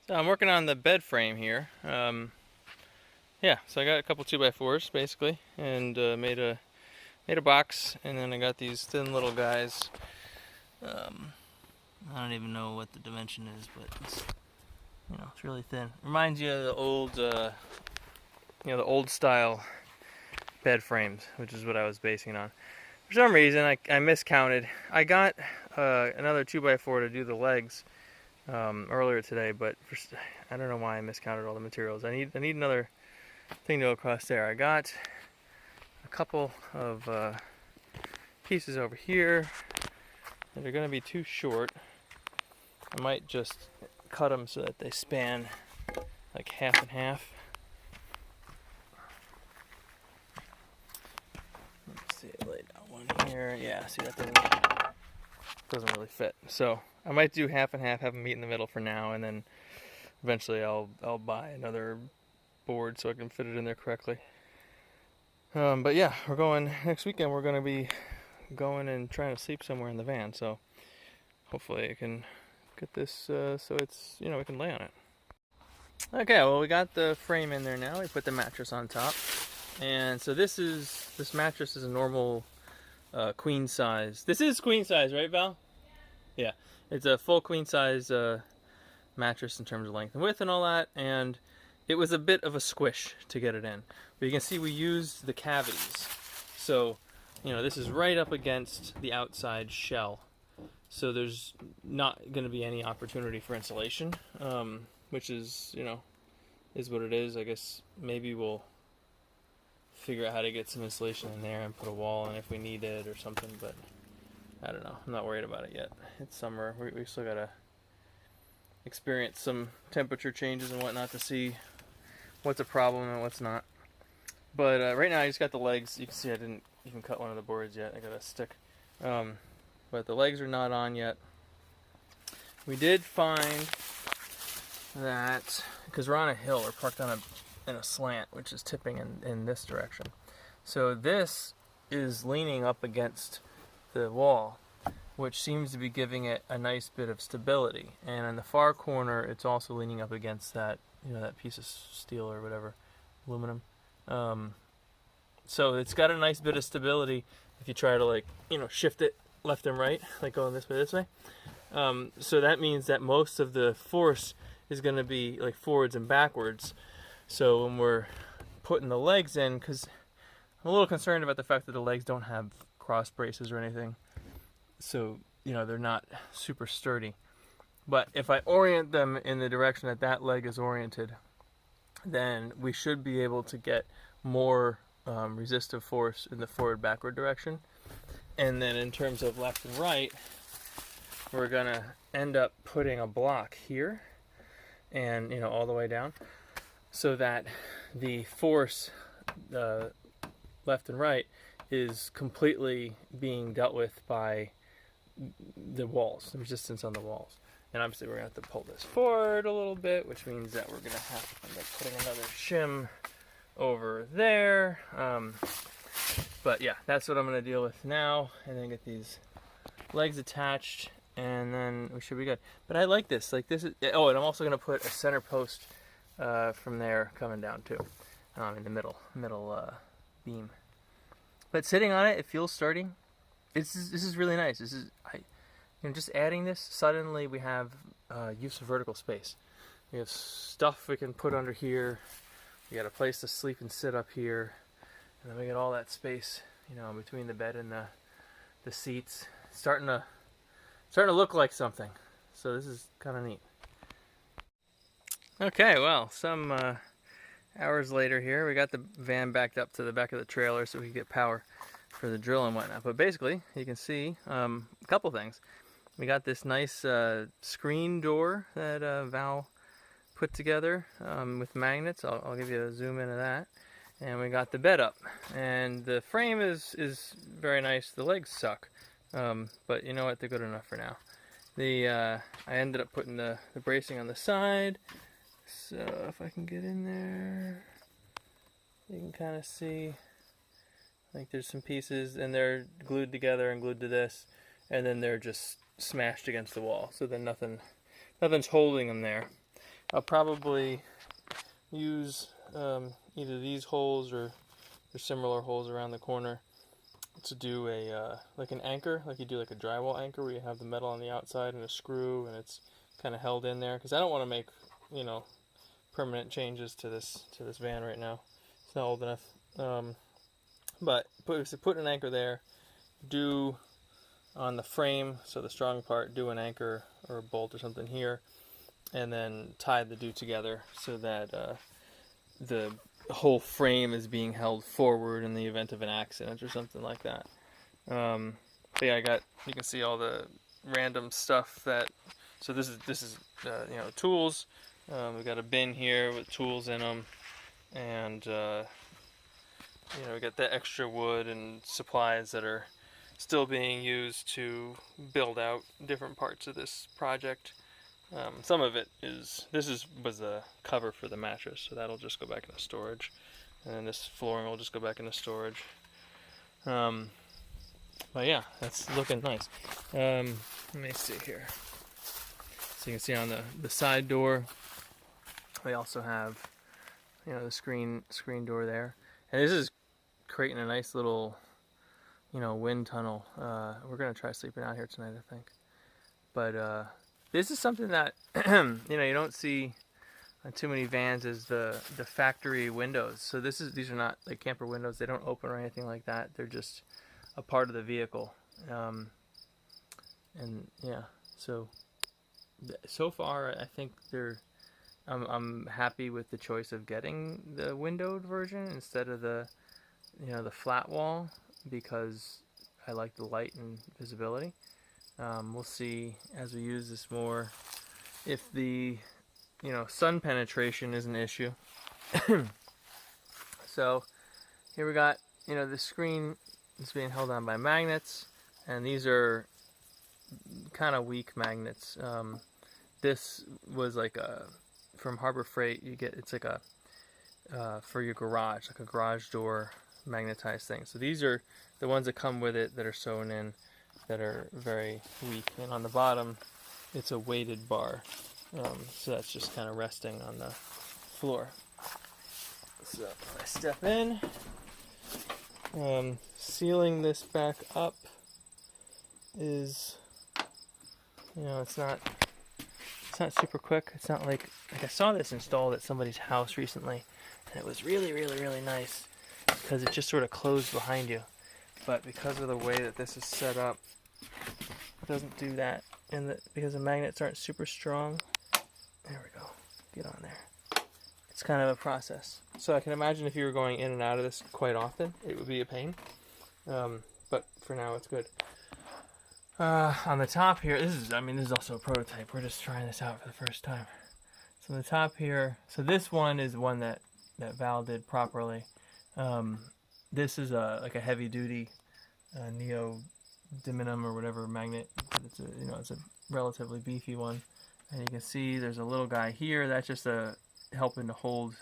So I'm working on the bed frame here. Yeah, so I got a couple 2x4s basically, and made a box, and then I got these thin little guys. I don't even know what the dimension is, but it's really thin. Reminds you of the old, the old style bed frames, which is what I was basing it on. For some reason, I miscounted. I got another 2x4 to do the legs earlier today, but I don't know why I miscounted all the materials. I need another thing to go across there. I got a couple of pieces over here that are going to be too short. I might just cut them so that they span like half and half. Let's see, I laid out one here. Yeah, see, that doesn't really fit. So I might do half and half, have them meet in the middle for now, and then eventually I'll buy another board so I can fit it in there correctly. But yeah, we're going next weekend. We're going to be going and trying to sleep somewhere in the van. So hopefully I can get this so it's we can lay on it. Okay, well, we got the frame in there now. We put the mattress on top, and so this mattress is a normal queen size. This is queen size, right, Val? Yeah, it's a full queen size mattress in terms of length and width and all that, and it was a bit of a squish to get it in. But you can see we used the cavities. So, this is right up against the outside shell. So there's not going to be any opportunity for insulation, which is, is what it is. I guess maybe we'll figure out how to get some insulation in there and put a wall in if we need it or something, but I don't know. I'm not worried about it yet. It's summer. We still got to experience some temperature changes and whatnot to see what's a problem and what's not. But right now I just got the legs. You can see I didn't even cut one of the boards yet. I got a stick. But the legs are not on yet. We did find that, because we're on a hill, we're parked in a slant, which is tipping in this direction. So this is leaning up against the wall, which seems to be giving it a nice bit of stability. And in the far corner, it's also leaning up against that, that piece of steel or whatever, aluminum. So it's got a nice bit of stability if you try to shift it left and right, like going this way. So that means that most of the force is going to be like forwards and backwards. So when we're putting the legs in, because I'm a little concerned about the fact that the legs don't have cross braces or anything, so they're not super sturdy. But if I orient them in the direction that that leg is oriented, then we should be able to get more resistive force in the forward-backward direction. And then in terms of left and right, we're going to end up putting a block here and, all the way down, so that the force left and right is completely being dealt with by the walls, the resistance on the walls. And obviously we're going to have to pull this forward a little bit, which means that we're going to have to end up putting another shim over there. But yeah, that's what I'm going to deal with now, and then get these legs attached, and then we should be good. But I like this. This is. Oh, and I'm also going to put a center post from there coming down too, in the middle beam. But sitting on it, it feels sturdy. This is really nice. Just adding this, suddenly we have use of vertical space. We have stuff we can put under here. We got a place to sleep and sit up here. And then we get all that space, between the bed and the seats. It's starting to look like something. So this is kind of neat. Okay, well, some hours later here, we got the van backed up to the back of the trailer so we can get power for the drill and whatnot. But basically, you can see a couple things. We got this nice screen door that Val put together with magnets. I'll give you a zoom into that. And we got the bed up, and the frame is very nice. The legs suck, but you know what? They're good enough for now. I ended up putting the bracing on the side, so if I can get in there, you can kind of see there's some pieces, and they're glued together and glued to this, and then they're just smashed against the wall. So then nothing's holding them there. I'll probably use either these holes or similar holes around the corner to do a like an anchor, like you do like a drywall anchor where you have the metal on the outside and a screw and it's kind of held in there, because I don't want to make, you know, permanent changes to this van right now. It's not old enough. But put an anchor there, do on the frame, so the strong part, do an anchor or a bolt or something here, and then tie the two together so that the whole frame is being held forward in the event of an accident or something like that. But yeah, you can see all the random stuff that, so this is you know, tools. We've got a bin here with tools in them, and you know, we got the extra wood and supplies that are still being used to build out different parts of this project. Some of it was the cover for the mattress, so that'll just go back into storage, and then this flooring will just go back into storage. But yeah, that's looking nice. Let me see here. So you can see on the side door, we also have, you know, the screen door there, and this is creating a nice little, you know, wind tunnel. We're gonna try sleeping out here tonight, I think. But this is something that you know, you don't see on too many vans, is the factory windows. So these are not like camper windows. They don't open or anything like that. They're just a part of the vehicle. And yeah, so far I think I'm happy with the choice of getting the windowed version instead of the, you know, the flat wall, because I like the light and visibility. We'll see as we use this more if the, you know, sun penetration is an issue. So here we got, you know, the screen is being held on by magnets, and these are kind of weak magnets. This was like from Harbor Freight. It's like a for your garage, like a garage door magnetized thing. So these are the ones that come with it that are sewn in, that are very weak. And on the bottom, it's a weighted bar. So that's just kind of resting on the floor. So I step in, sealing this back up is, you know, it's not super quick. It's not like I saw this installed at somebody's house recently, and it was really, really, really nice because it just sort of closed behind you. But because of the way that this is set up, it doesn't do that, and because the magnets aren't super strong. There we go. Get on there. It's kind of a process. So I can imagine if you were going in and out of this quite often, it would be a pain. But for now, it's good. On the top here, this is also a prototype. We're just trying this out for the first time. So on the top here, so this one is one that Val did properly. This is like a heavy duty neodymium or whatever magnet. It's a relatively beefy one. And you can see there's a little guy here that's just helping to hold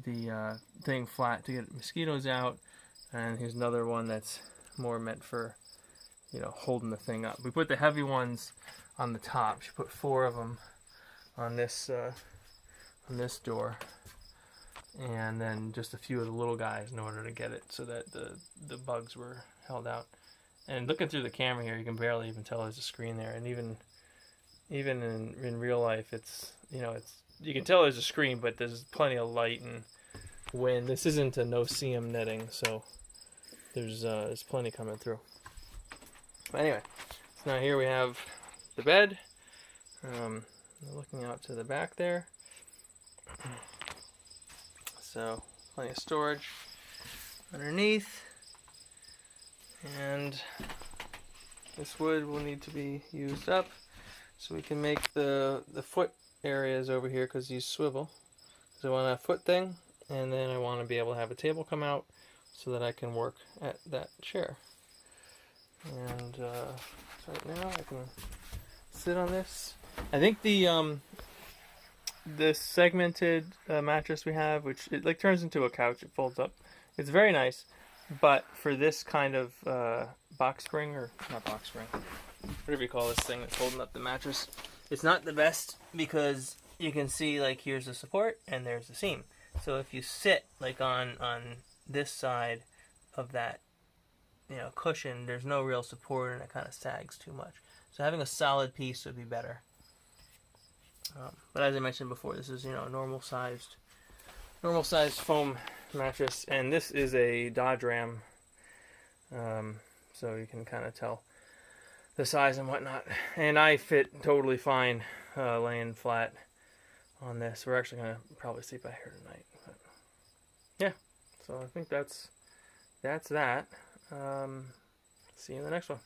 the thing flat to get mosquitoes out. And here's another one that's more meant for, you know, holding the thing up. We put the heavy ones on the top. She put 4 of them on this door, and then just a few of the little guys in order to get it so that the bugs were held out. And looking through the camera here, you can barely even tell there's a screen there. And even in real life, you can tell there's a screen, but there's plenty of light and wind. This isn't a no-seam netting, so there's plenty coming through. But anyway, so now here we have the bed. Looking out to the back there. So plenty of storage underneath. And this wood will need to be used up so we can make the foot areas over here, because these swivel. So I want a foot thing, and then I want to be able to have a table come out so that I can work at that chair. And right now I can sit on this. I think the segmented mattress we have, which it like turns into a couch, it folds up. It's very nice, but for this kind of box spring, or not box spring, whatever you call this thing that's holding up the mattress, it's not the best because you can see like here's the support and there's the seam. So if you sit like on this side of that, you know, cushion, there's no real support and it kind of sags too much. So having a solid piece would be better. But as I mentioned before, this is, you know, normal sized foam mattress, and this is a Dodge Ram, so you can kind of tell the size and whatnot. And I fit totally fine laying flat on this. We're actually gonna probably sleep out here tonight. But yeah, so I think that's that. See you in the next one.